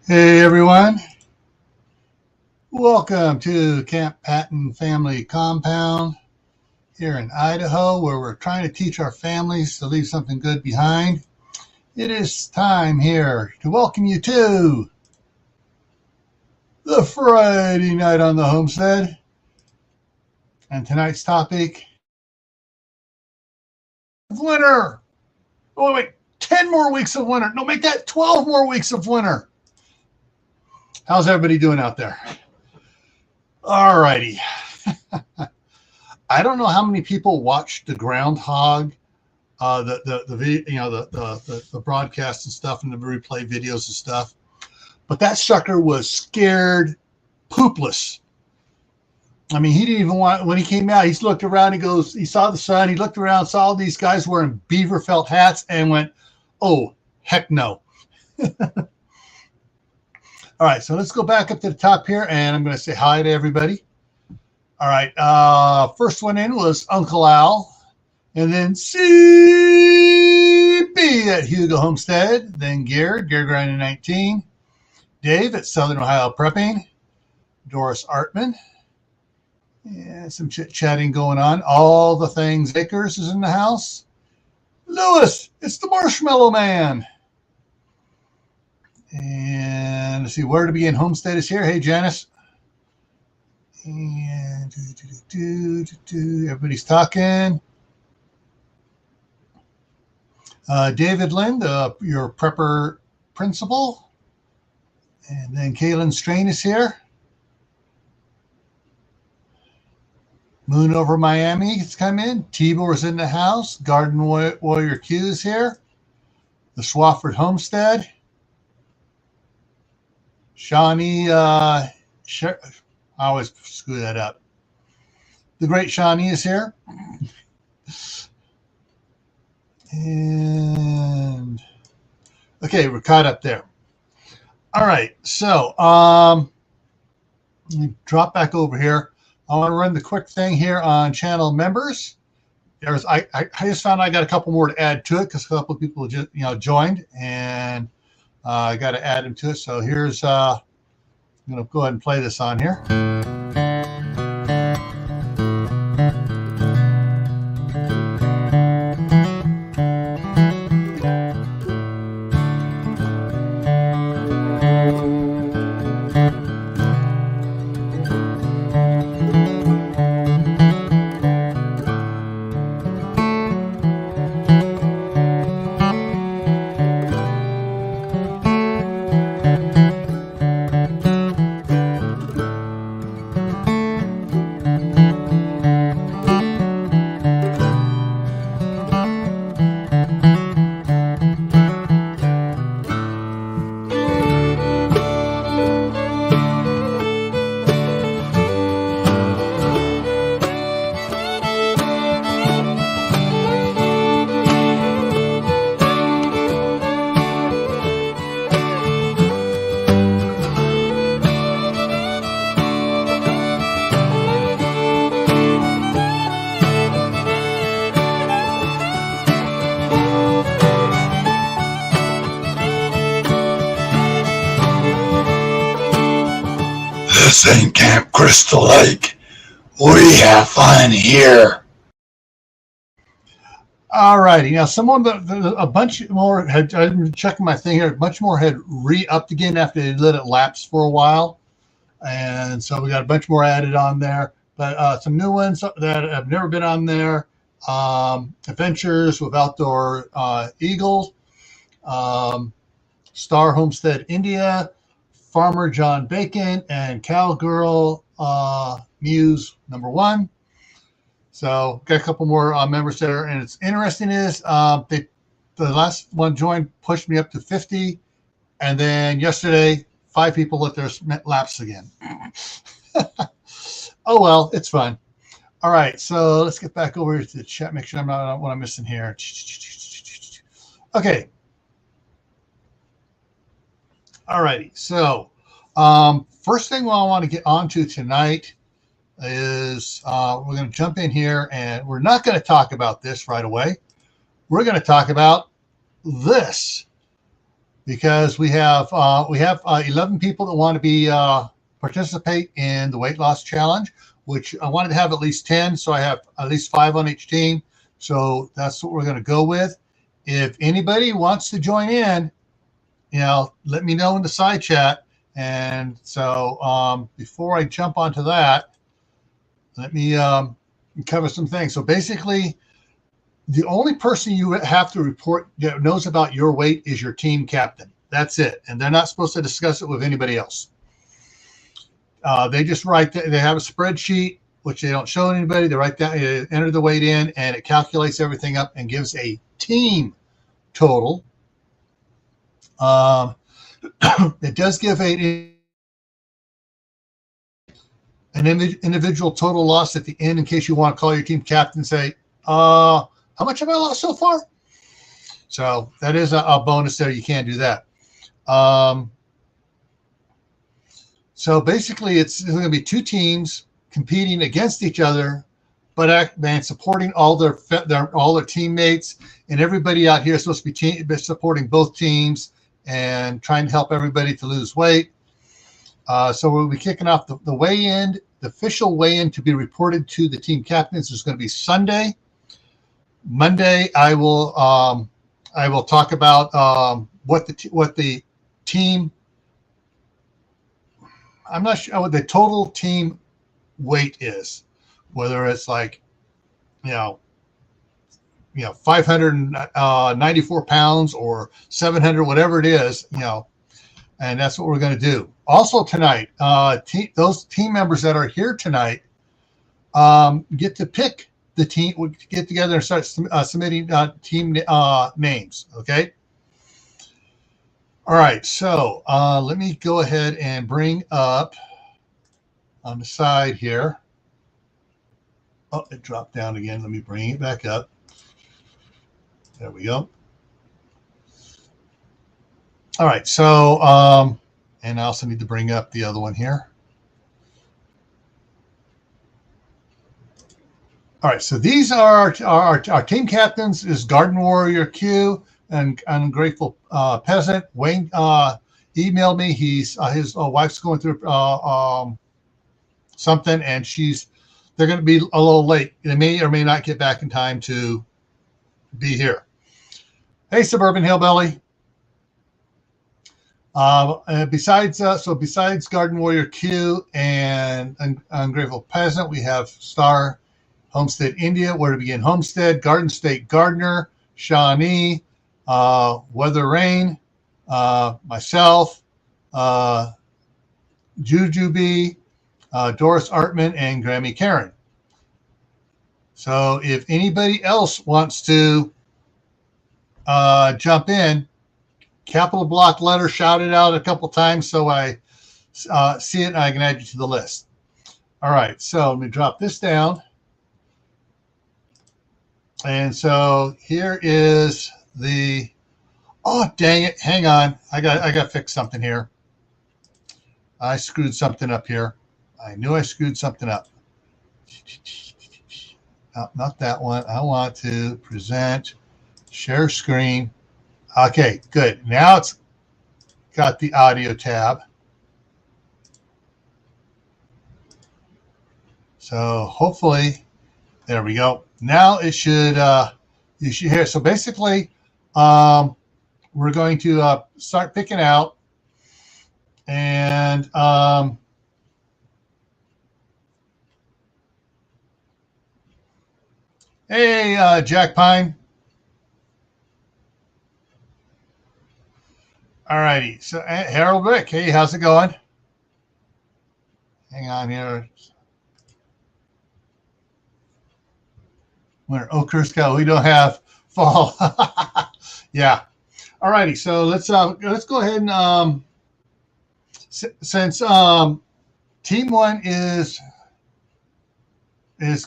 Hey everyone, welcome to Camppatton Family Compound here in Idaho, where we're trying to teach our families to leave something good behind. It is time here to welcome you to the Friday night on the Homestead. And tonight's topic is winter. Oh wait, 10 more weeks of winter. No, make that 12 more weeks of winter. How's everybody doing out there? All righty. I don't know how many people watched the groundhog, the broadcast and stuff, and the replay videos and stuff, but that sucker was scared poopless. I mean, he didn't even want, when he came out, he looked around, he saw the sun, he looked around, saw these guys wearing beaver felt hats and went, oh, heck no. All right, so let's go back up to the top here, and I'm going to say hi to everybody. All right, first one in was Uncle Al, and then CB at Hugo Homestead, then Gear Grinding 19, Dave at Southern Ohio Prepping, Doris Artman, and some chit-chatting going on. All the Things Acres is in the house. Lewis, it's the Marshmallow Man. And let's see, where to begin. Homestead is here. Hey, Janice. And everybody's talking. David Lind, your prepper principal. And then Kaylin Strain is here. Moon over Miami has come in. Tibor's in the house. Garden Warrior Q is here. The Swafford Homestead. Shawnee, I always screw that up. The great Shawnee is here. And okay, we're caught up there. All right, so let me drop back over here. I want to run the quick thing here on channel members. I just found I got a couple more to add to it because a couple of people just joined, and I got to add them to it. So here's, I'm going to go ahead and play this on here. This ain't Camp Crystal Lake. We have fun here. All righty. Now, a bunch more had, I'm checking my thing here, a bunch more had re-upped again after they let it lapse for a while. And so we got a bunch more added on there. But some new ones that have never been on there. Adventures with Outdoor Eagles. Star Homestead India. Farmer John Bacon, and Cowgirl Muse #1. So got a couple more members there, and it's interesting is the last one joined pushed me up to 50, and then yesterday 5 people let theirs lapse again. Oh well, it's fun. All right, so let's get back over to the chat. Make sure I'm not what I'm missing here. Okay. All righty, so first thing I want to get onto tonight is we're going to jump in here, and we're not going to talk about this right away. We're going to talk about this. because we have 11 people that want to be participate in the weight loss challenge, which I wanted to have at least 10, so I have at least 5 on each team. So that's what we're going to go with. If anybody wants to join in, let me know in the side chat. And so before I jump onto that, let me cover some things. So basically, the only person you have to report that knows about your weight is your team captain. That's it. And they're not supposed to discuss it with anybody else. They just write that. They have a spreadsheet, which they don't show anybody. They write down, enter the weight in, and it calculates everything up and gives a team total. It does give an individual total loss at the end in case you want to call your team captain and say, how much have I lost so far? So that is a bonus there. You can't do that. So basically, it's going to be 2 teams competing against each other, but supporting all their teammates, and everybody out here is supposed to be supporting both teams and trying to help everybody to lose weight. So we'll be kicking off the weigh-in. The official weigh-in to be reported to the team captains is going to be Sunday. Monday, I will talk about what the team. I'm not sure what the total team weight is, whether it's like, 594 pounds or 700, whatever it is, and that's what we're going to do. Also tonight, those team members that are here tonight get to pick the team. We get together and start submitting team names. Okay. All right. So let me go ahead and bring up on the side here. Oh, it dropped down again. Let me bring it back up. There we go. All right. So, and I also need to bring up the other one here. All right. So these are our team captains is Garden Warrior Q and Ungrateful Peasant. Wayne emailed me. His wife's going through something, and they're going to be a little late. They may or may not get back in time to be here. Hey, Suburban Hillbilly. Besides Garden Warrior Q and Ungrateful Peasant, we have Star Homestead India, Where to Begin Homestead, Garden State Gardener, Shawnee, Weather Rain, myself, Jujubee, Doris Artman, and Grammy Karen. So if anybody else wants to jump in, capital block letter, shout it out a couple times so I see it and I can add you to the list. All right, so let me drop this down. And so here is the, oh, dang it. Hang on. I got to fix something here. I screwed something up here. I knew I screwed something up. No, not that one. I want to present, share screen. Okay, good. Now it's got the audio tab. So hopefully, there we go. Now it should, you should hear. So basically, we're going to start picking out, and hey, Jack Pine. All righty. So Harold Rick, hey, how's it going? Hang on here. Where Oakhurst go? We don't have fall. Yeah. All righty. So let's go ahead and since team one is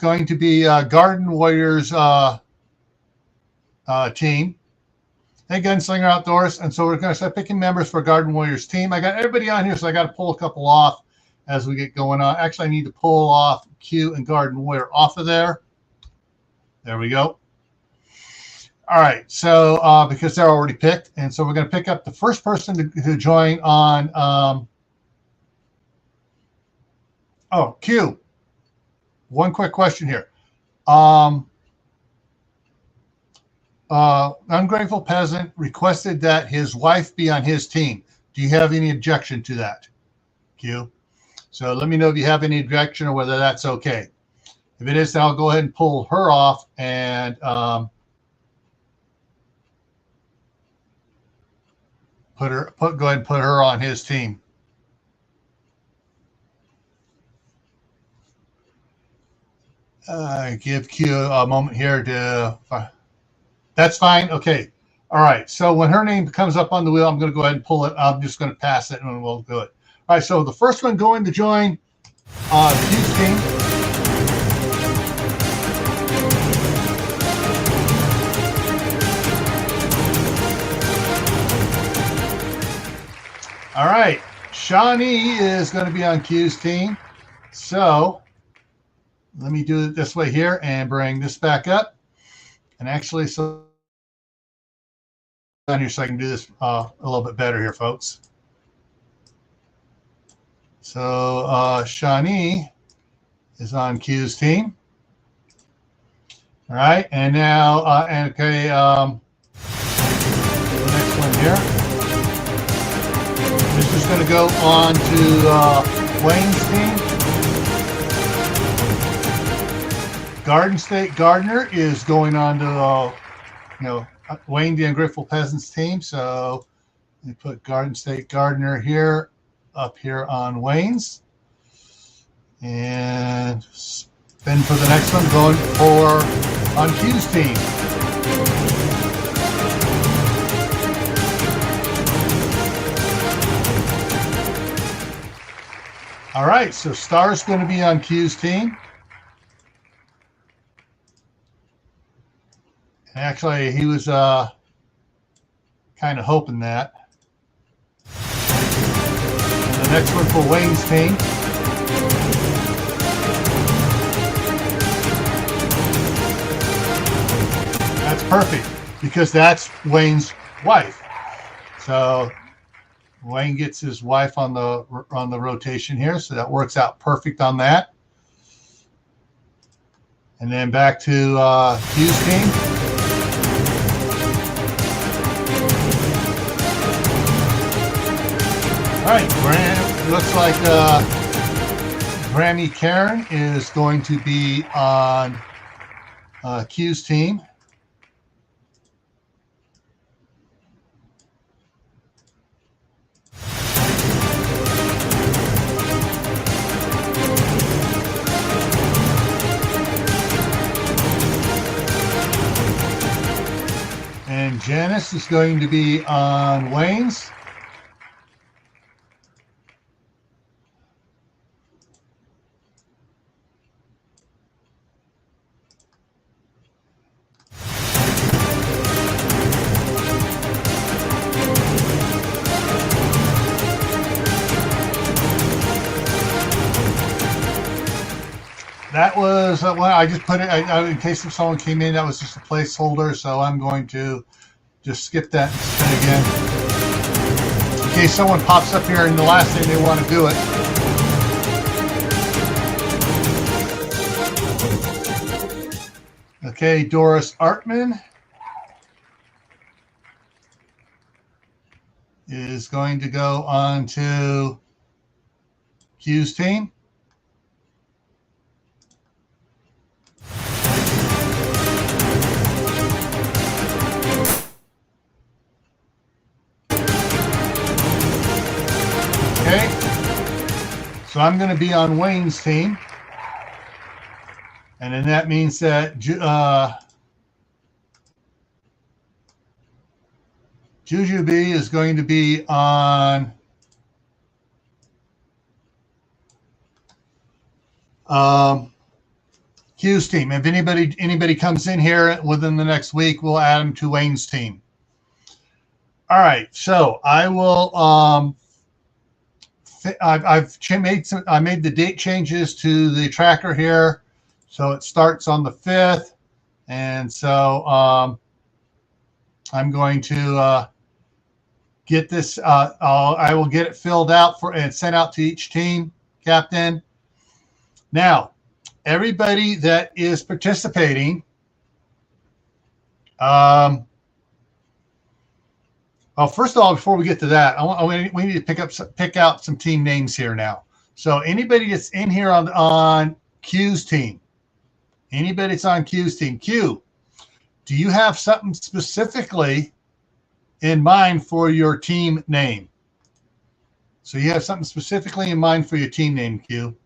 going to be Garden Warriors team. Hey, Gunslinger Outdoors. And so we're going to start picking members for Garden Warriors team. I got everybody on here, so I got to pull a couple off as we get going on. Actually, I need to pull off Q and Garden Warrior off of there. There we go. All right, so because they're already picked, and so we're going to pick up the first person to join on. Oh, Q. One quick question here. Ungrateful Peasant requested that his wife be on his team. Do you have any objection to that, Q? So let me know if you have any objection or whether that's okay. If it is, then I'll go ahead and pull her off and go ahead and put her on his team. Give Q a moment here to. That's fine. Okay. All right. So when her name comes up on the wheel, I'm going to go ahead and pull it. I'm just going to pass it and we'll do it. All right. So the first one going to join Q's team. All right. Shawnee is going to be on Q's team. So let me do it this way here and bring this back up. And actually, so on here so I can do this a little bit better here, folks. So Shawnee is on Q's team. All right, and now, okay, the next one here. This is going to go on to Wayne's team. Garden State Gardener is going on to, Wayne the Ungrateful Peasant's team. So let me put Garden State Gardener here, up here on Wayne's. And spin for the next one, going for on Q's team. All right, so Star's going to be on Q's team. Actually, he was kind of hoping that. And the next one for Wayne's team. That's perfect because that's Wayne's wife. So Wayne gets his wife on the rotation here, so that works out perfect on that. And then back to Q's team. All right, looks like Grammy Karen is going to be on Q's team. And Janice is going to be on Wayne's. That was well, I just put it in case if someone came in. That was just a placeholder, so I'm going to just skip that and spin again in case someone pops up here and the last thing they want to do it. Okay, Doris Artman is going to go on to Q's team. Okay, so I'm going to be on Wayne's team, and then that means that Jujubee is going to be on Q's team. If anybody comes in here within the next week, we'll add them to Wayne's team. All right, so I will. I made the date changes to the tracker here, so it starts on the 5th, and so I'm going to get this. I will get it filled out and sent out to each team captain. Now, everybody that is participating. Well, first of all, before we get to that, we need to pick out some team names here now. So anybody that's in here on Q's team, anybody that's on Q's team, Q, do you have something specifically in mind for your team name? So you have something specifically in mind for your team name, Q.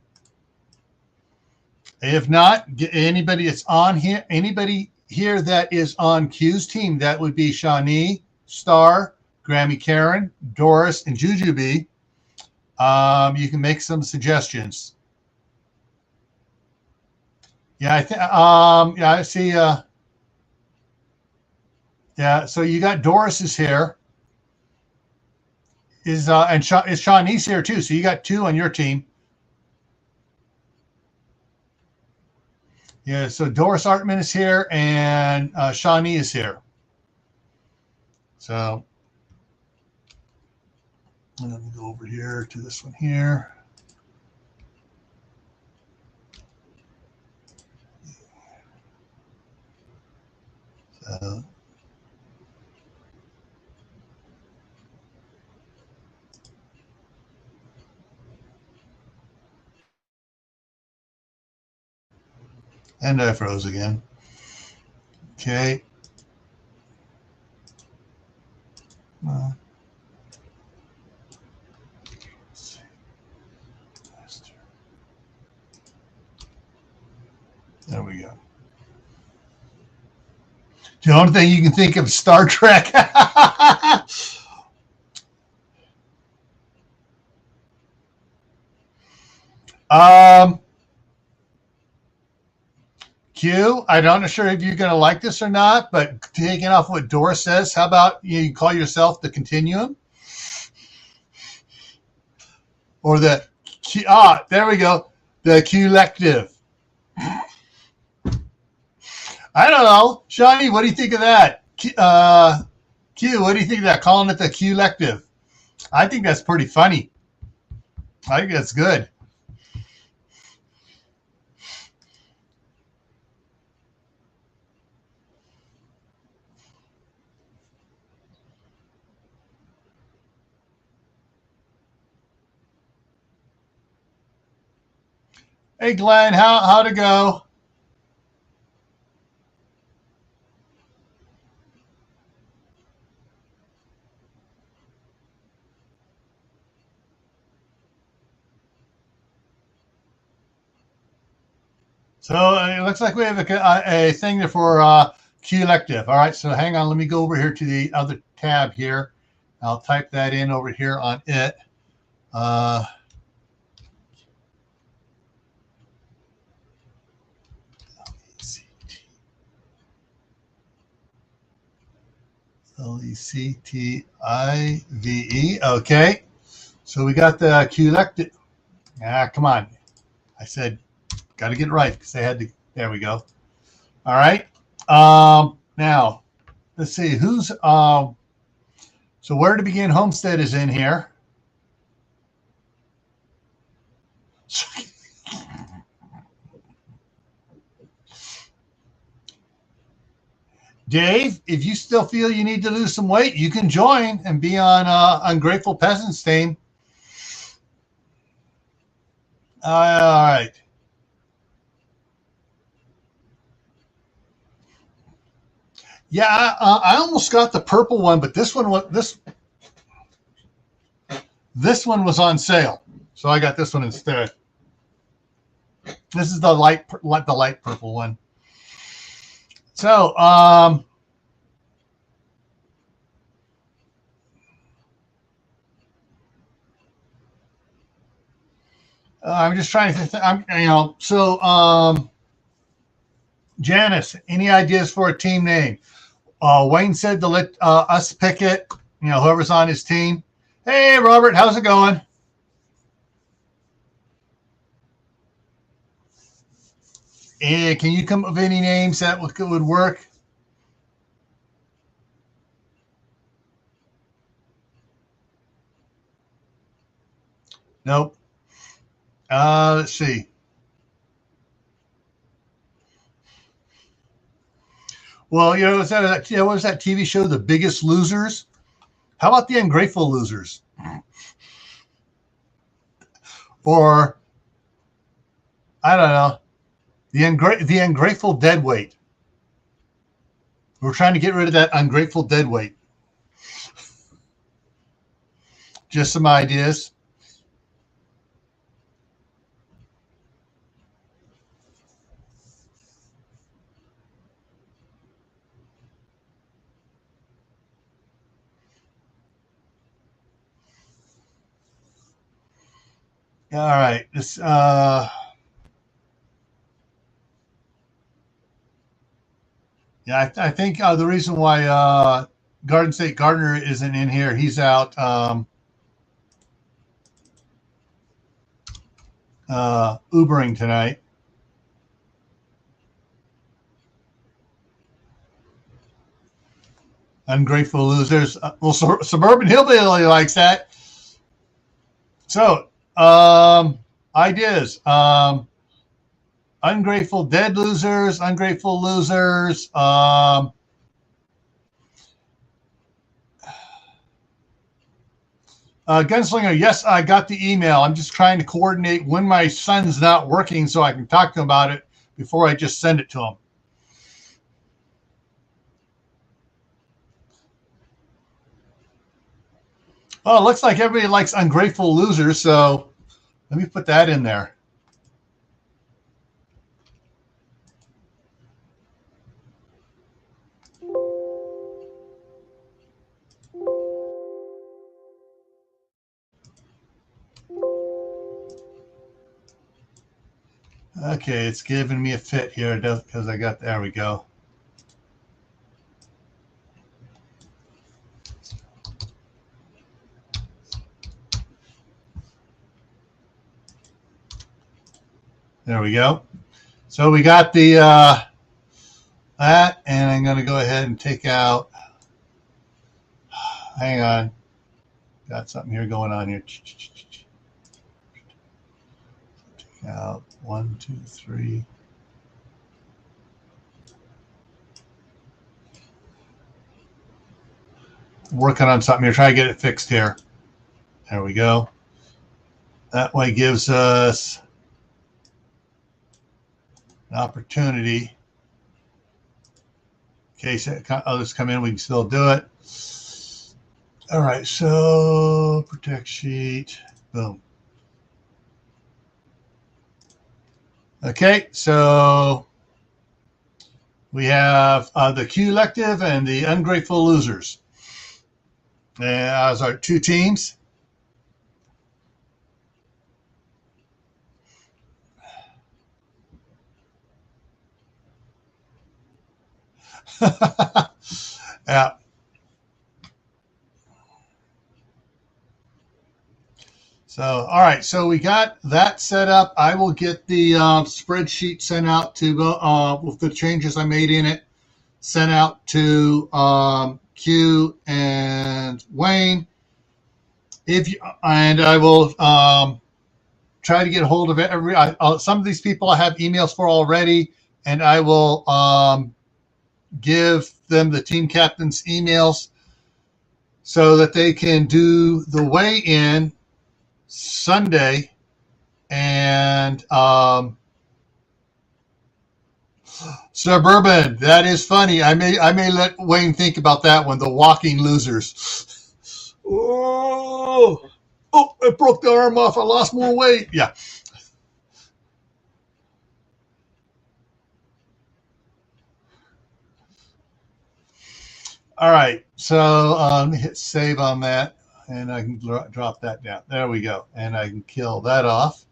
If not, anybody that's on here, anybody here that is on Q's team, that would be Shawnee, Star, Grammy Karen, Doris, and Jujubee. You can make some suggestions. Yeah, I think. Yeah, I see. Yeah, so you got Doris is here. Is Shawnee's here too? So you got 2 on your team. Yeah, so Doris Artman is here and Shawnee is here. So let me go over here to this one here. So and I froze again. Okay. There we go. The only thing you can think of is Star Trek. Q, I'm not sure if you're going to like this or not, but taking off what Doris says, how about you call yourself the Continuum? Or the Q, there we go, the Q-lective. I don't know. Shawnee, what do you think of that? Q, what do you think of that? Calling it the Q-lective. I think that's pretty funny. I think that's good. Hey, Glenn, how'd it go? So it looks like we have a thing for Q-lective. All right, so hang on. Let me go over here to the other tab here. I'll type that in over here on it. Lective. Okay. So we got the Q-lective. Come on. I said, got to get it right because they had to. There we go. All right. Now, let's see who's. So where to begin? Homestead is in here. Dave, if you still feel you need to lose some weight, you can join and be on Ungrateful Peasants team. All right. Yeah, I almost got the purple one, but this one was this one was on sale, so I got this one instead. This is the light purple one. So, I'm just trying to think. Janice, any ideas for a team name? Wayne said to let us pick it. Whoever's on his team. Hey, Robert, how's it going? Can you come up with any names that would work? Nope. Let's see. Well, what was that TV show, The Biggest Losers? How about The Ungrateful Losers? Or, I don't know, the Ungrateful Deadweight. We're trying to get rid of that ungrateful deadweight. Just some ideas. All right. This yeah, I think the reason why Garden State Gardener isn't in here, he's out Ubering tonight. Ungrateful Losers. Well, Suburban Hillbilly likes that. So, ideas. Ungrateful Dead Losers, Ungrateful Losers. Gunslinger, yes, I got the email. I'm just trying to coordinate when my son's not working so I can talk to him about it before I just send it to him. Well, it looks like everybody likes Ungrateful Losers, so let me put that in there. Okay, it's giving me a fit here because I got, there we go. There we go. So we got the that, and I'm going to go ahead and take out. Hang on, got something here going on here. Take out 1, 2, 3. Working on something here, trying to get it fixed here. There we go. That way gives us an opportunity. In case others come in, we can still do it. All right, so protect sheet, boom. Okay, so we have the Q Elective and the Ungrateful Losers as our two teams. Yeah. So, all right. So we got that set up. I will get the spreadsheet sent out to with the changes I made in it, sent out to Q and Wayne. And I will try to get a hold of it. Some of these people I have emails for already, and I will give them the team captain's emails so that they can do the weigh-in Sunday. And Suburban, that is funny. I may let Wayne think about that one. The walking losers. Oh, I broke the arm off. I lost more weight. Yeah. All right, so hit save on that, and I can drop that down. There we go, and I can kill that off,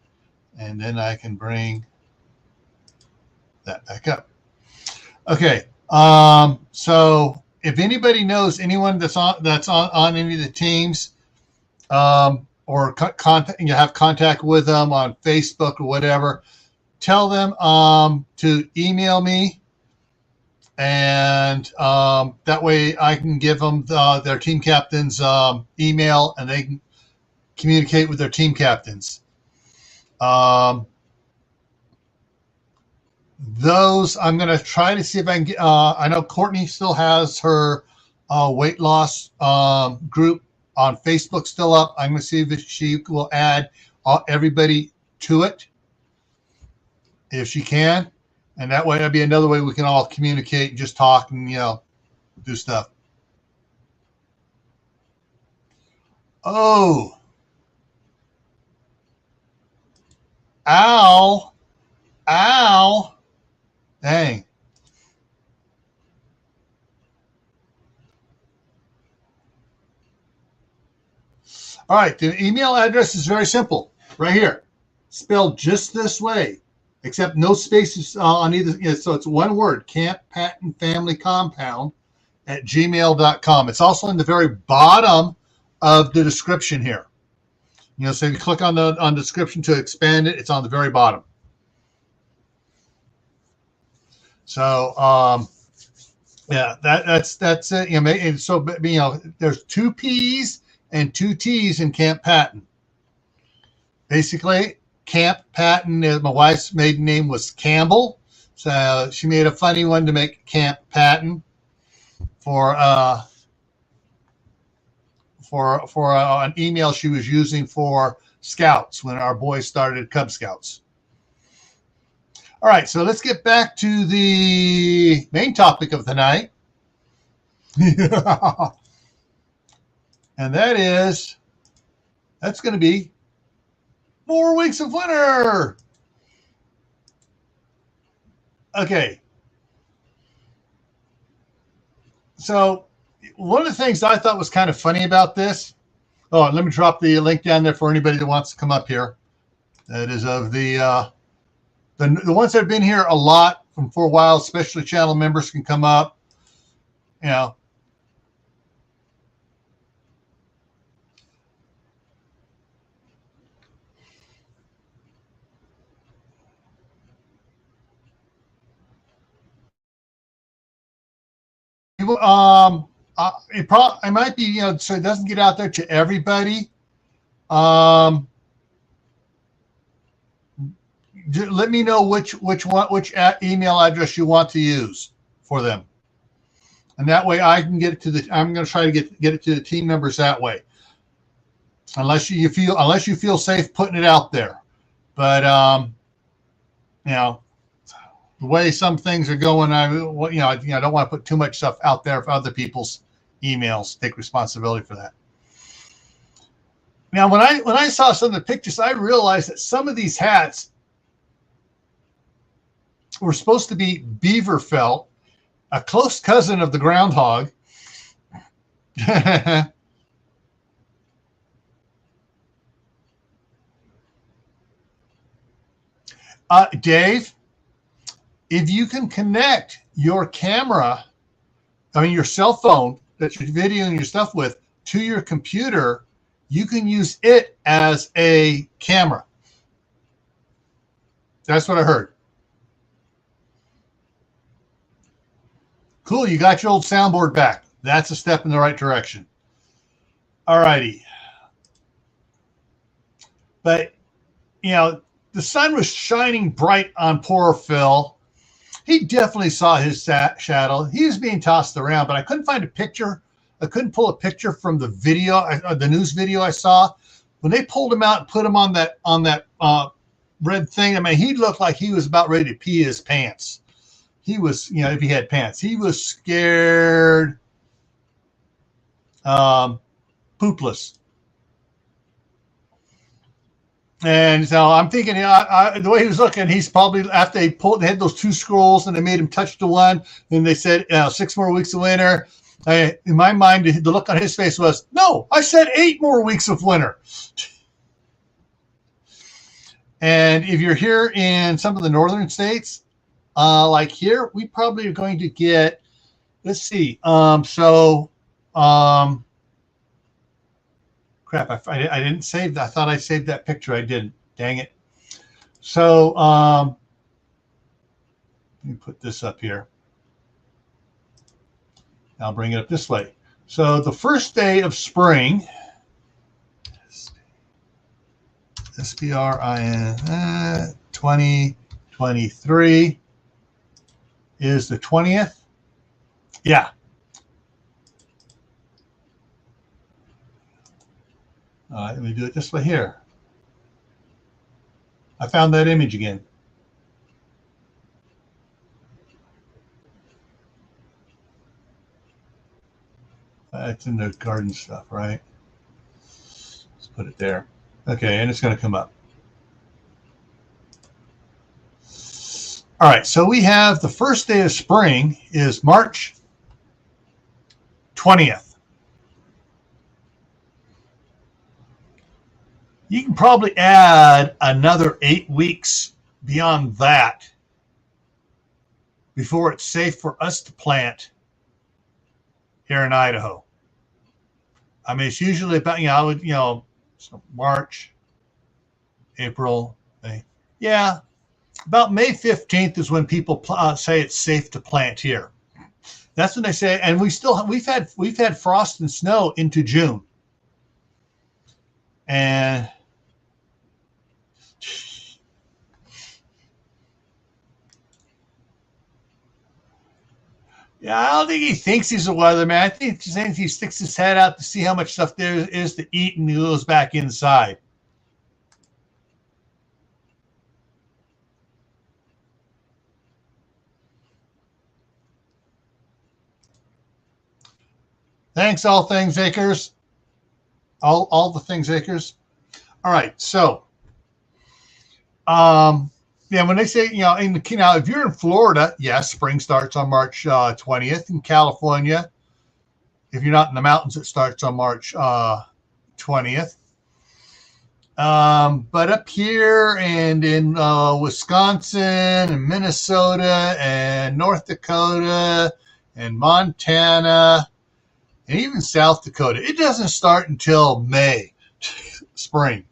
and then I can bring that back up. Okay, so if anybody knows anyone that's on any of the teams, or you have contact with them on Facebook or whatever, tell them to email me. And that way I can give them their team captain's email, and they can communicate with their team captains. Those I'm going to try to see if I can get. I know Courtney still has her weight loss group on Facebook still up. I'm going to see if she will add everybody to it if she can, and that way that'd be another way we can all communicate and just talk and do stuff. Oh, ow, ow, dang. All right, the email address is very simple, right here, spelled just this way, except no spaces on either. So it's one word, Camppatton Family Compound at gmail.com. It's also in the very bottom of the description here. So if you click on the description to expand it, it's on the very bottom. So yeah, that's it. And so there's 2 P's and 2 T's in Camppatton. Basically, Camppatton, my wife's maiden name was Campbell, so she made a funny one to make Camppatton for an email she was using for Scouts when our boys started Cub Scouts. All right, so let's get back to the main topic of the night. And that's going to be more weeks of winter. Okay. So one of the things I thought was kind of funny about this, let me drop the link down there for anybody that wants to come up here. That is of the ones that have been here a lot for a while, especially channel members can come up. It might be, so it doesn't get out there to everybody. Let me know which email address you want to use for them, and that way I can get it I'm going to try to get it to the team members that way. Unless you feel safe putting it out there, but the way some things are going, I don't want to put too much stuff out there for other people's emails. Take responsibility for that. Now, when I saw some of the pictures, I realized that some of these hats were supposed to be beaver felt, a close cousin of the groundhog. Dave, if you can connect your camera, your cell phone that you're videoing your stuff with, to your computer, you can use it as a camera. That's what I heard. Cool, you got your old soundboard back. That's a step in the right direction. All righty. But, the sun was shining bright on poor Phil. He definitely saw his shadow. He was being tossed around, but I couldn't find a picture. I couldn't pull a picture from the video, the news video I saw. When they pulled him out and put him on that red thing, he looked like he was about ready to pee his pants. He was, if he had pants, he was scared, poopless. And so I'm thinking, the way he was looking, he's probably, after they had those 2 scrolls and they made him touch the one, and they said 6 more weeks of winter. In my mind, the look on his face was, no, I said 8 more weeks of winter. And if you're here in some of the northern states, like here, we probably are going to get, let's see. Crap, I didn't save that. I thought I saved that picture. I didn't. Dang it. So let me put this up here. I'll bring it up this way. So the first day of spring, SPRIN 2023 is the 20th. Yeah. All right, let me do it this way here. I found that image again. It's in the garden stuff, right? Let's put it there. Okay, and it's going to come up. All right, so we have the first day of spring is March 20th. You can probably add another 8 weeks beyond that before it's safe for us to plant here in Idaho. I mean, it's usually about, so March, April, May. Yeah, about May 15th is when people say it's safe to plant here. That's when they say, and we've had frost and snow into June. And yeah, I don't think he thinks he's a weatherman. I think he sticks his head out to see how much stuff there is to eat, and he goes back inside. Thanks, all things acres. All the things acres. All right, so yeah, when they say, if you're in Florida, yes, spring starts on March 20th. In California, if you're not in the mountains, it starts on March 20th. But up here and in Wisconsin and Minnesota and North Dakota and Montana and even South Dakota, it doesn't start until May, spring.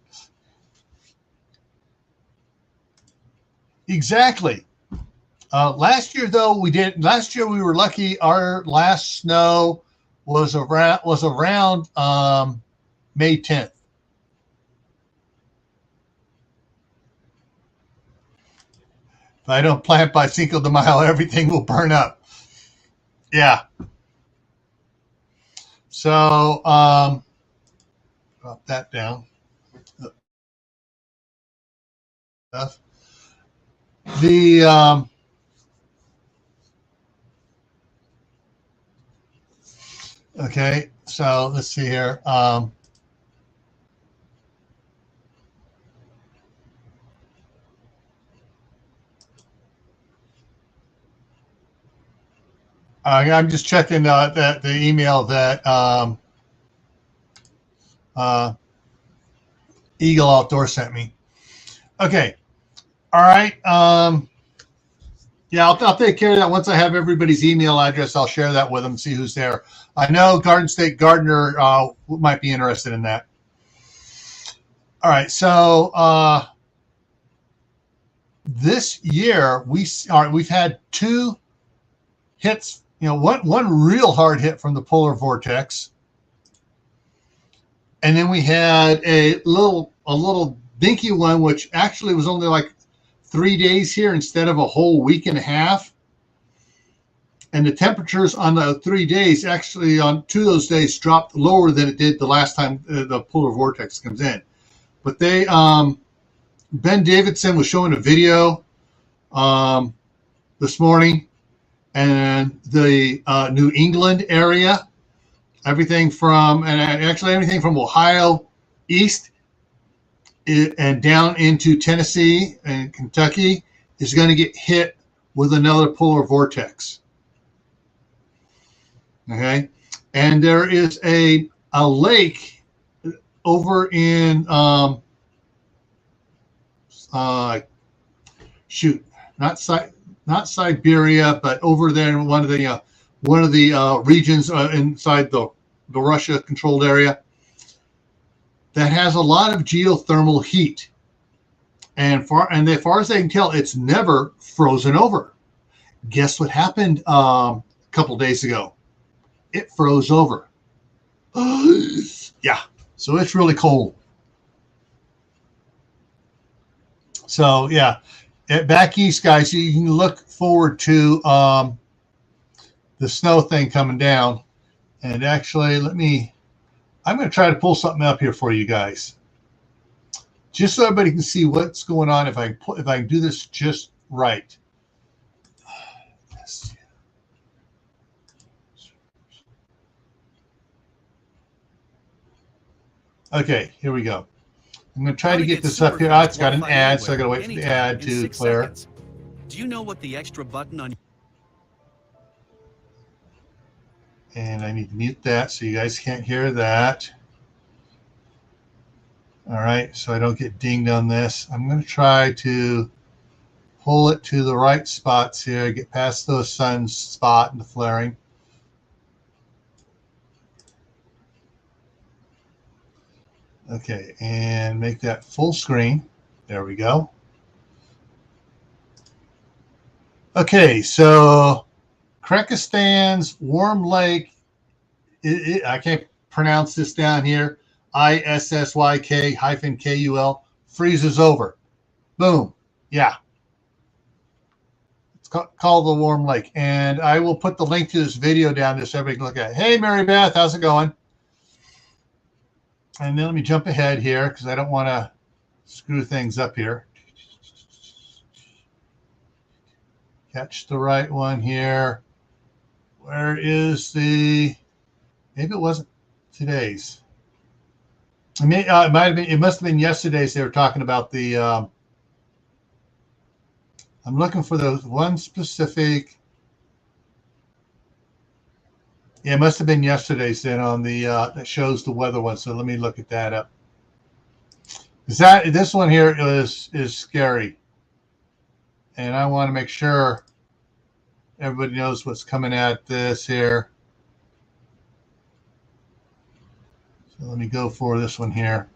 Exactly. Last year, though, last year we were lucky. Our last snow was around May 10th. If I don't plant by Cinco de Mayo, everything will burn up. Yeah. So, drop that down. Okay, so let's see here. I'm just checking the email that Eagle Outdoor sent me. Okay. All right. Yeah, I'll take care of that. Once I have everybody's email address, I'll share that with them, see who's there. I know Garden State Gardener might be interested in that. All right. So this year we've had 2 hits. One real hard hit from the polar vortex, and then we had a little dinky one, which actually was only like 3 days here instead of a whole week and a half. And the temperatures on the 3 days, actually on 2 of those days, dropped lower than it did the last time the polar vortex comes in. But Ben Davidson was showing a video this morning, and the New England area, everything from Ohio east and down into Tennessee and Kentucky is going to get hit with another polar vortex. Okay, and there is a lake over in not Siberia, but over there in one of the regions inside the Russia-controlled area that has a lot of geothermal heat, and as far as they can tell, it's never frozen over. Guess what happened a couple days ago? It froze over. Yeah, so it's really cold. So yeah, back east, guys, you can look forward to the snow thing coming down. And actually, I'm going to try to pull something up here for you guys, just so everybody can see what's going on if I can do this just right. Okay, here we go. I'm going to try to get this up here. Oh, it's got an ad, so I got to wait for the ad to clear. Do you know what the extra button on? And I need to mute that so you guys can't hear that. All right, so I don't get dinged on this. I'm going to try to pull it to the right spots here, get past those sun spot and the flaring. Okay, and make that full screen. There we go. Okay, so Kyrgyzstan's warm lake, I can't pronounce this down here, ISSYK-KUL, freezes over. Boom. Yeah. It's called the warm lake. And I will put the link to this video down there so everybody can look at it. Hey, Mary Beth, how's it going? And then let me jump ahead here because I don't want to screw things up here. Catch the right one here. Where is maybe it wasn't today's. It might have been, it must have been yesterday's. They were talking about the, I'm looking for the one specific. Yeah, it must have been yesterday's then on the, that shows the weather one. So let me look at that up. This one here is scary. And I want to make sure everybody knows what's coming at this here. So let me go for this one here.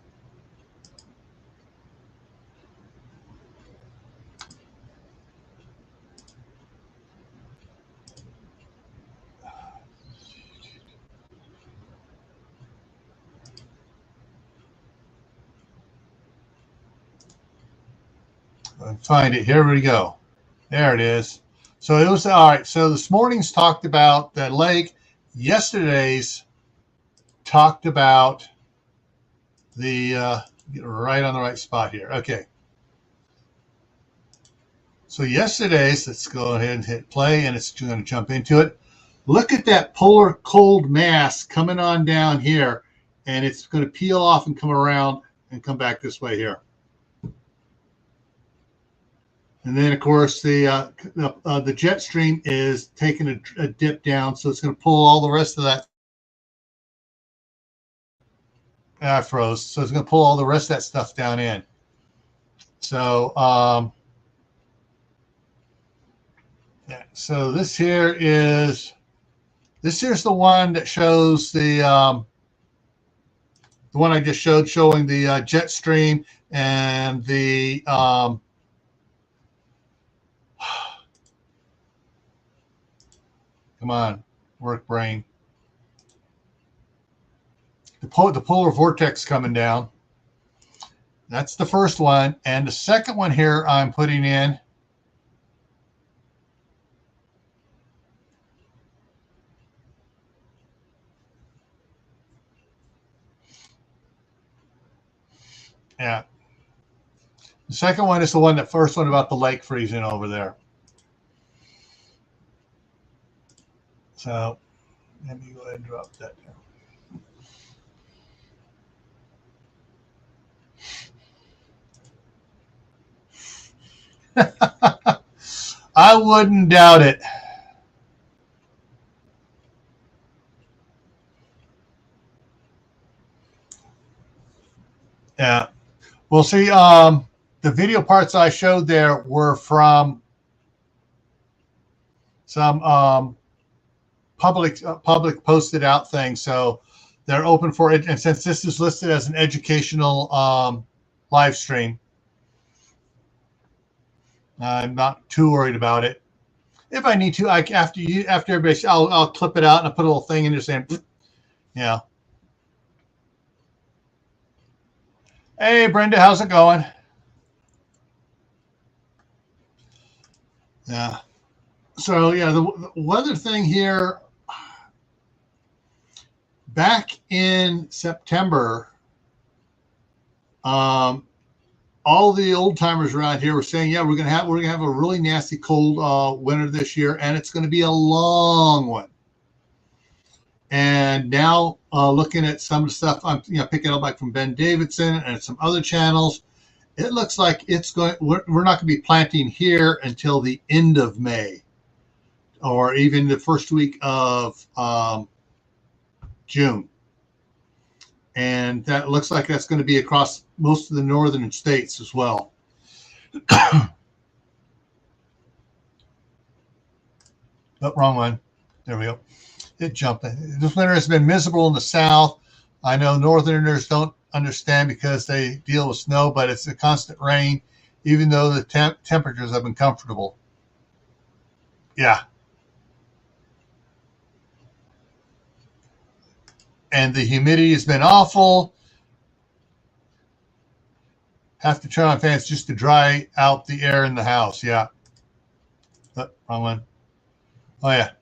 Find it. Here we go. There it is. So it was all right. So this morning's talked about that lake. Yesterday's talked about the get right on the right spot here. Okay. So yesterday's, let's go ahead and hit play, and it's going to jump into it. Look at that polar cold mass coming on down here, and it's going to peel off and come around and come back this way here. And then, of course, the jet stream is taking a dip down, so it's going to pull all the rest of that. I froze. So it's going to pull all the rest of that stuff down in. So, yeah. So this here's the one that shows the one I just showed, showing the jet stream and the come on, work brain. The polar vortex coming down. That's the first one. And the second one here I'm putting in. Yeah. The second one is the first one about the lake freezing over there. So let me go ahead and drop that down. I wouldn't doubt it. Yeah. Well, see, the video parts I showed there were from some public posted out things, so they're open for it. And since this is listed as an educational live stream, I'm not too worried about it. If I need to, after everybody, I'll clip it out and I'll put a little thing in there saying, yeah. Hey, Brenda, how's it going? Yeah. So yeah, the weather thing here. Back in September, all the old timers around here were saying, "Yeah, we're gonna have a really nasty cold winter this year, and it's going to be a long one." And now, looking at some of the stuff I'm picking up like from Ben Davidson and some other channels, it looks like it's going. We're not going to be planting here until the end of May, or even the first week of June. And that looks like that's going to be across most of the northern states as well. Oh, wrong one. There we go. It jumped. This winter has been miserable in the south. I know northerners don't understand because they deal with snow, but it's a constant rain, even though the temperatures have been comfortable. Yeah. And the humidity has been awful. Have to turn on fans just to dry out the air in the house. Yeah. Oh, wrong one. Oh, yeah.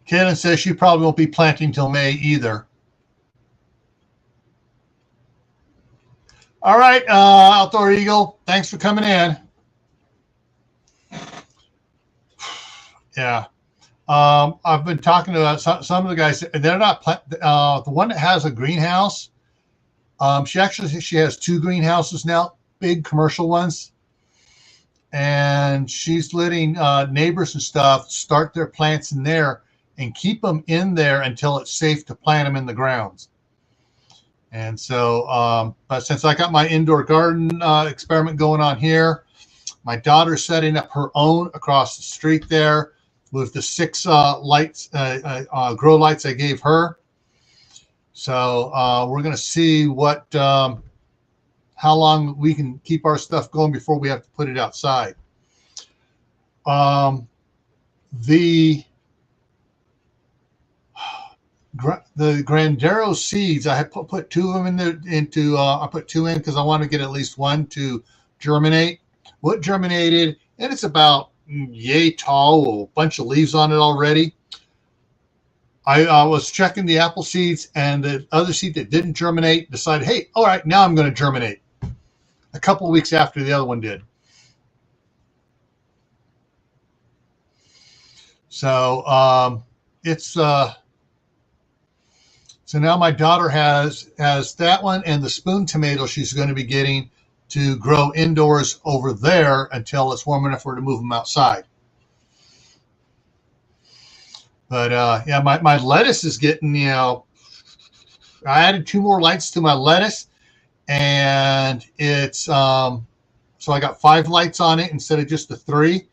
Kaylin says she probably won't be planting till May either. All right, Outdoor Eagle, thanks for coming in. Yeah. I've been talking to some of the guys. They're not the one that has a greenhouse. She has 2 greenhouses now, big commercial ones, and she's letting neighbors and stuff start their plants in there and keep them in there until it's safe to plant them in the grounds. And so, but since I got my indoor garden experiment going on here, my daughter's setting up her own across the street there with the 6 lights, grow lights I gave her. So we're going to see what, how long we can keep our stuff going before we have to put it outside. The Grandero seeds, I had put 2 of them I put 2 in because I want to get at least 1 to germinate. What germinated, and it's about yay tall, a bunch of leaves on it already. I was checking the apple seeds, and the other seed that didn't germinate decided, hey, all right, now I'm going to germinate. A couple of weeks after the other one did. So it's so now my daughter has that one and the spoon tomato she's going to be getting to grow indoors over there until it's warm enough for her to move them outside. But yeah, my lettuce is getting, I added 2 more lights to my lettuce, and it's so I got 5 lights on it instead of just the 3.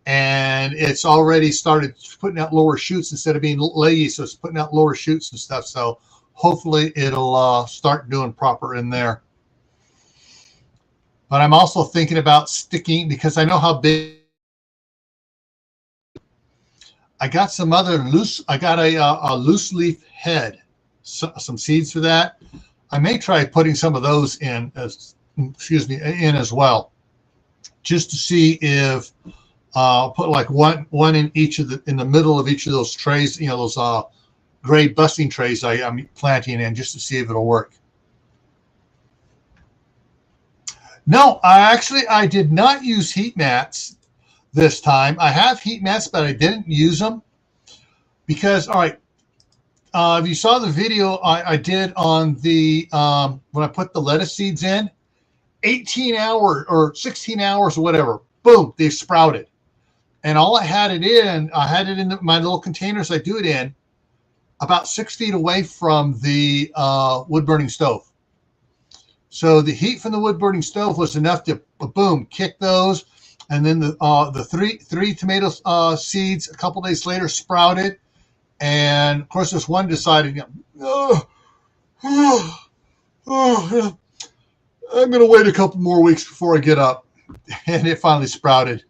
And it's already started putting out lower shoots instead of being leggy, so it's putting out lower shoots and stuff. So hopefully it'll start doing proper in there. But I'm also thinking about sticking, because I know how big. I got some other loose. I got a loose leaf head, some seeds for that. I may try putting some of those in, in as well, just to see if. Put like one in each of in the middle of each of those trays, those gray busting trays I'm planting in, just to see if it'll work. No, I did not use heat mats this time. I have heat mats, but I didn't use them because, all right, if you saw the video I did on the when I put the lettuce seeds in, 18 hours or 16 hours or whatever, boom, they sprouted. And all I had it in my little containers I do it in, about 6 feet away from the wood burning stove. So the heat from the wood burning stove was enough to boom, kick those. And then the three tomato seeds a couple days later sprouted. And of course, this one decided, I'm going to wait a couple more weeks before I get up. And it finally sprouted.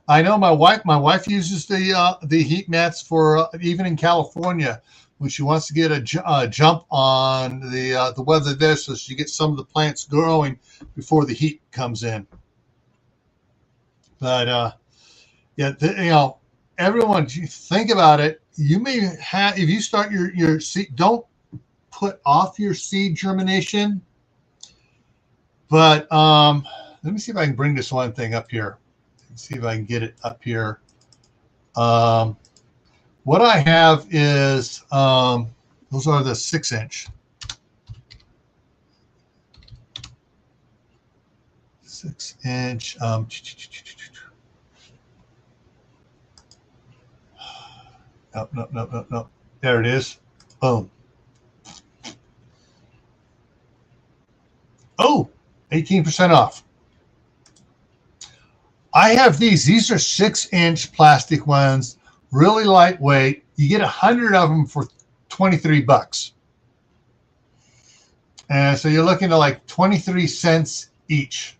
I know my wife uses the heat mats for even in California when she wants to get a jump on the weather there, so she gets some of the plants growing before the heat comes in. But yeah, everyone, if you think about it, you may have, if you start your seed, don't put off your seed germination. But let me see if I can bring this one thing up here. Let's see if I can get it up here. What I have is those are the 6-inch. 6-inch. Nope. There it is. Boom. Oh, 18% off. I have these. These are 6-inch plastic ones, really lightweight. You get 100 of them for $23. And so you're looking at like 23 cents each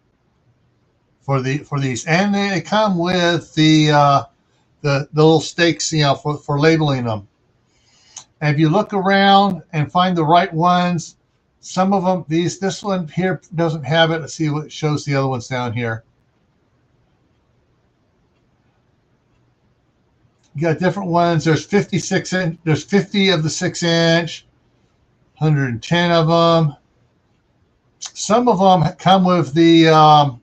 for these. And they come with the little stakes, for labeling them. And if you look around and find the right ones, some of them, this one here doesn't have it. Let's see what shows the other ones down here. You got different ones. There's 56 inch. There's 50 of the 6-inch, 110 of them. Some of them come with the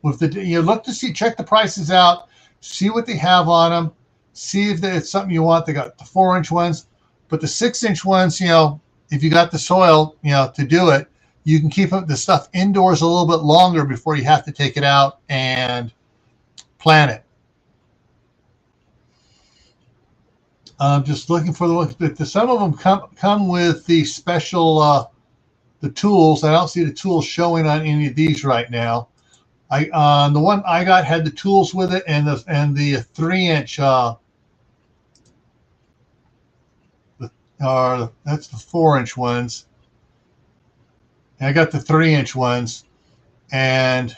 you look to see, check the prices out, see what they have on them, see if it's something you want. They got the 4-inch ones, but the 6-inch ones, if you got the soil, to do it, you can keep the stuff indoors a little bit longer before you have to take it out and plant it. I'm just looking for the ones, but some of them come with the special the tools. I don't see the tools showing on any of these right now. The one I got had the tools with it, and the 3-inch. That's the 4-inch ones. And I got the 3-inch ones, and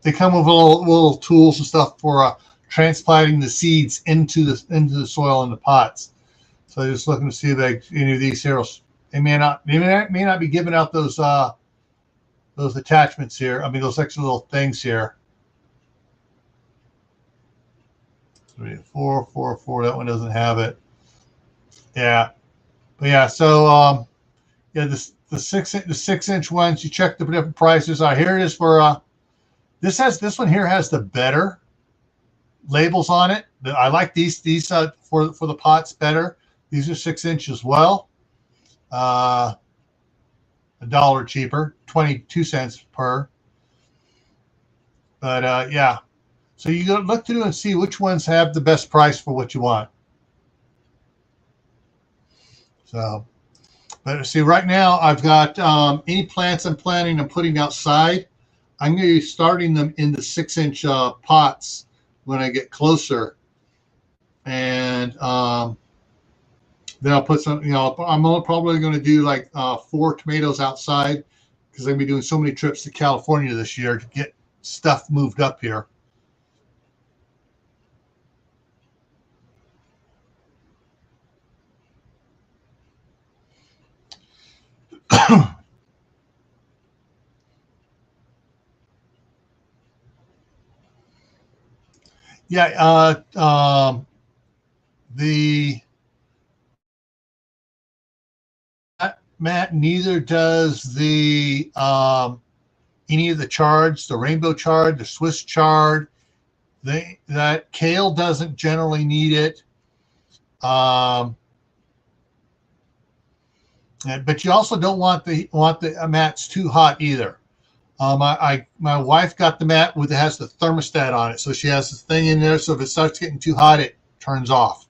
they come with little tools and stuff for transplanting the seeds into the soil in the pots. So just looking to see if any of these here, they may not be giving out those attachments here. I mean, those extra little things here. 3, 4, 4, 4. That one doesn't have it. Yeah, but yeah. So yeah, the 6-inch ones. You check the different prices. Here it is for this one here has the better labels on it. I like these for the pots better. These are 6-inch as well. $1 cheaper, 22 cents per. But yeah, so you go look through and see which ones have the best price for what you want. So, but see, right now I've got any plants I'm planting and putting outside, I'm going to be starting them in the 6-inch pots when I get closer, and then I'll put some. I'm probably going to do like 4 tomatoes outside, because I'm going to be doing so many trips to California this year to get stuff moved up here. Yeah, the Matt, neither does the any of the chards, the rainbow chard, the Swiss chard. That kale doesn't generally need it. But you also don't want the mats too hot either. My wife got the mat that has the thermostat on it, so she has this thing in there. So if it starts getting too hot, it turns off.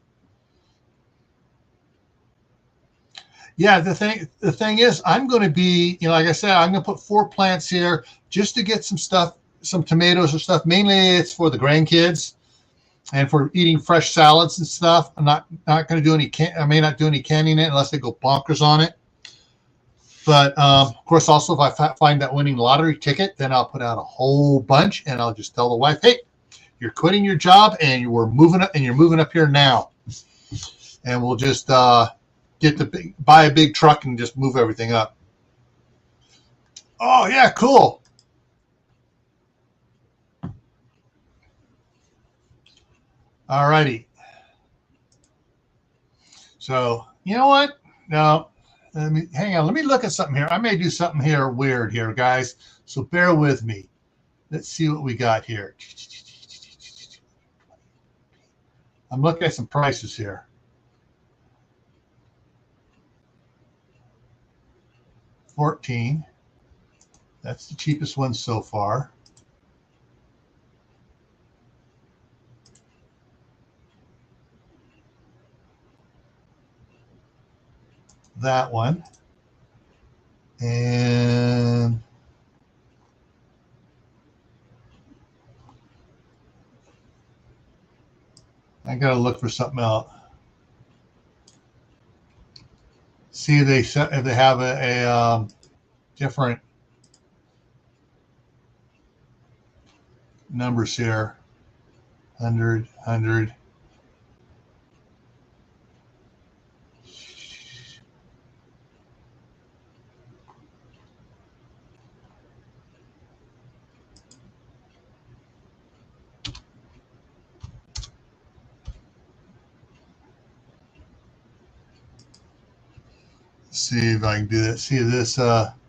Yeah, the thing is, I'm going to be, like I said, I'm going to put 4 plants here just to get some stuff, some tomatoes or stuff. Mainly, it's for the grandkids and for eating fresh salads and stuff. I'm not going to do any. I may not do any canning in it unless they go bonkers on it. But of course, also if I find that winning lottery ticket, then I'll put out a whole bunch, and I'll just tell the wife, "Hey, you're quitting your job, and you're moving up here now, and we'll just buy a big truck and just move everything up." Oh yeah, cool. All righty. So, you know what? No, hang on. Let me look at something here. I may do something here weird here, guys. So bear with me. Let's see what we got here. I'm looking at some prices here. $14. That's the cheapest one so far. That one. And I got to look for something else. See if they have a different numbers here. 100, 100. See if I can do that. See if this nah,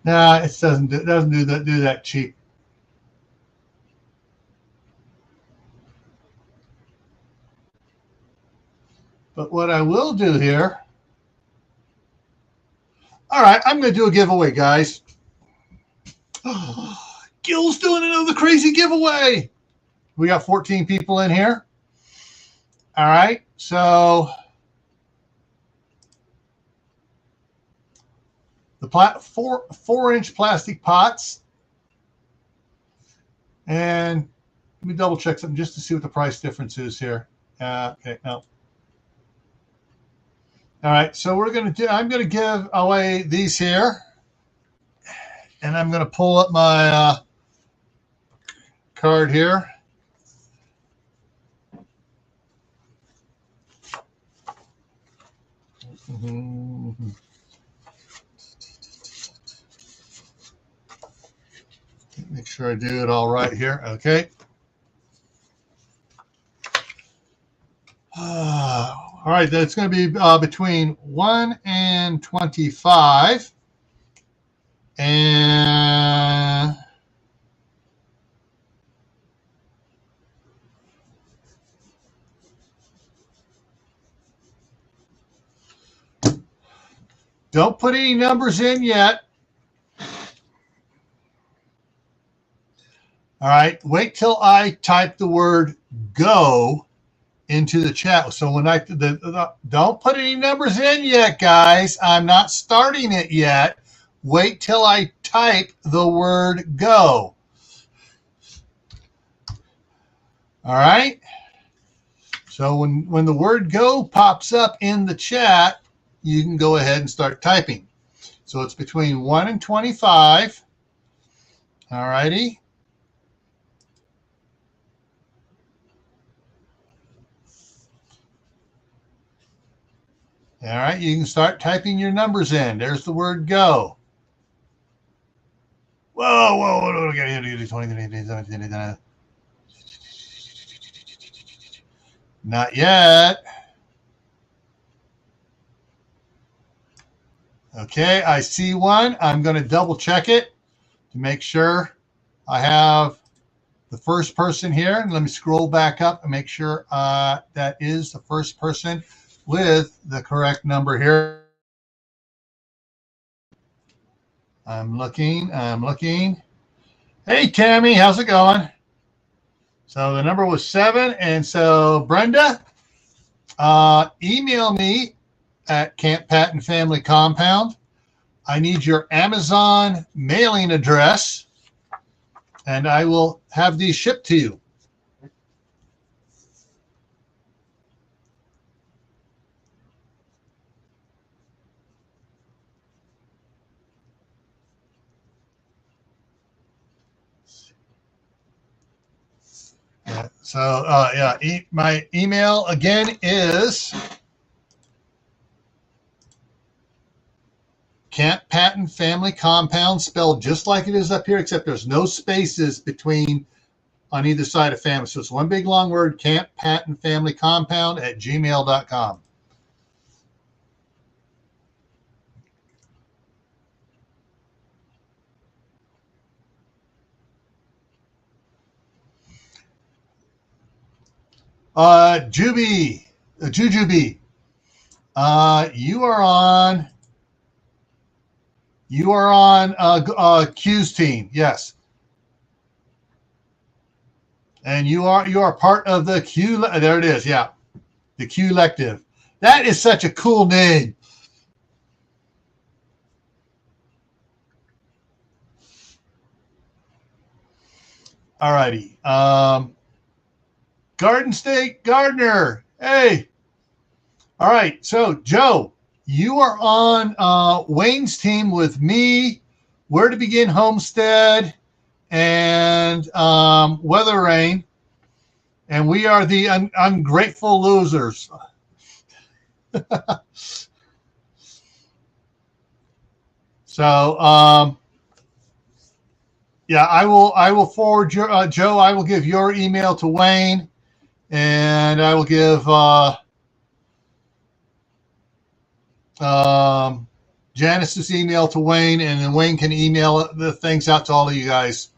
it doesn't do that cheap. But what I will do here, all right, I'm going to do a giveaway, guys. Gil's doing another crazy giveaway. We got 14 people in here. All right, so the 4-inch plastic pots, and let me double check something just to see what the price difference is here. Okay, no. All right, so I'm going to give away these here, and I'm going to pull up my card here. Make sure I do it all right here. Okay. All right, that's going to be between 1 and 25. And don't put any numbers in yet. All right, wait till I type the word go into the chat. So when don't put any numbers in yet, guys. I'm not starting it yet. Wait till I type the word go. All right. So when the word go pops up in the chat, you can go ahead and start typing. So it's between 1 and 25. All righty. All right, you can start typing your numbers in. There's the word go. Whoa. Not yet. Okay, I see one. I'm going to double check it to make sure I have the first person here. And let me scroll back up and make sure that is the first person with the correct number here. I'm looking. Hey, Tammy, how's it going? So the number was 7. And so Brenda, email me at Camppatton Family Compound. I need your Amazon mailing address, and I will have these shipped to you. My email again is Camppatton Family Compound, spelled just like it is up here, except there's no spaces between on either side of family. So it's one big long word, Camppatton Family Compound at gmail.com. Jujubee, you are on Q's team, yes, and you are part of the Q. There it is, yeah, the Q Lective. That is such a cool name. All righty. Garden State Gardener. Hey. All right. So, Joe, you are on Wayne's team with me, Where to Begin Homestead, and Weather Rain. And we are the ungrateful losers. So, yeah, I will forward your Joe. I will give your email to Wayne, and I will give Janice's email to Wayne, and then Wayne can email the things out to all of you guys.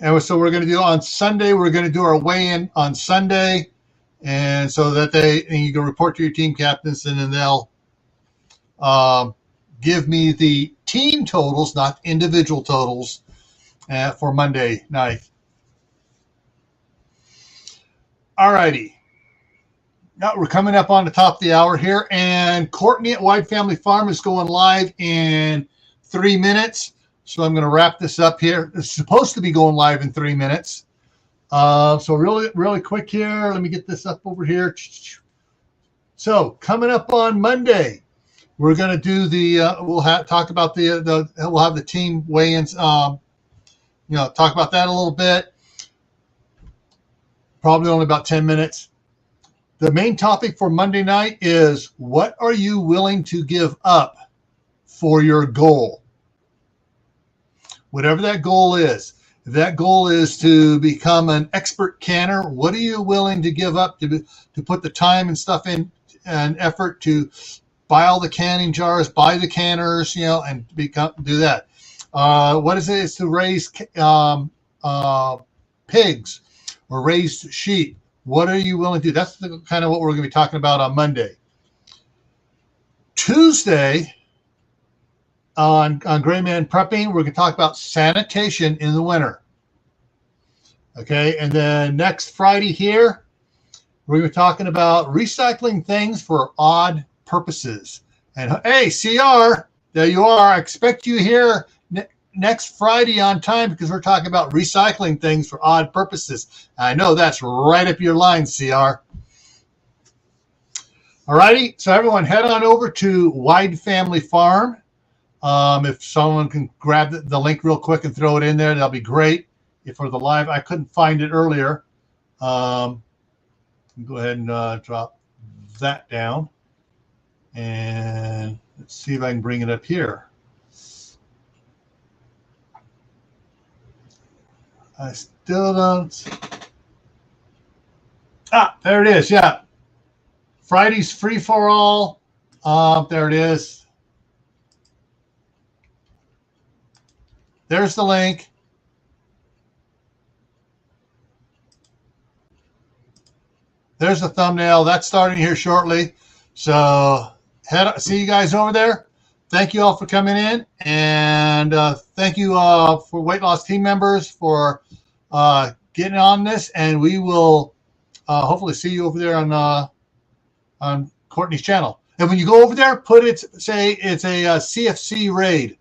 And so we're going to do on Sunday. We're going to do our weigh-in on Sunday, and so that you can report to your team captains, and then they'll give me the team totals, not individual totals, for Monday night. All righty. Now we're coming up on the top of the hour here, and Courtney at Wide Family Farm is going live in 3 minutes. So I'm going to wrap this up here. It's supposed to be going live in 3 minutes. So really quick here. Let me get this up over here. So coming up on Monday, we're going to do we'll talk about we'll have the team weigh-ins, talk about that a little bit. Probably only about 10 minutes. The main topic for Monday night is, what are you willing to give up for your goal? Whatever that goal is. If that goal is to become an expert canner, what are you willing to give up to put the time and stuff in and effort to buy all the canning jars, buy the canners, and do that. What is it? It's to raise pigs or raise sheep. What are you willing to do? That's kind of what we're going to be talking about on Monday. Tuesday, on Gray Man Prepping, we're going to talk about sanitation in the winter. Okay, and then next Friday here, we're going to be talking about recycling things for odd purposes. And hey, CR, there you are. I expect you here next Friday on time, because we're talking about recycling things for odd purposes. I know that's right up your line, CR. All righty, so everyone head on over to Wide Family Farm. If someone can grab the link real quick and throw it in there, that'll be great. If for the live, I couldn't find it earlier. Go ahead and drop that down. And let's see if I can bring it up here. I still don't. There it is. Yeah. Friday's free for all. There it is. There's the link. There's the thumbnail. That's starting here shortly. So see you guys over there. Thank you all for coming in, and thank you for Weight Loss team members for getting on this. And we will hopefully see you over there on Courtney's channel. And when you go over there, say it's a CFC raid.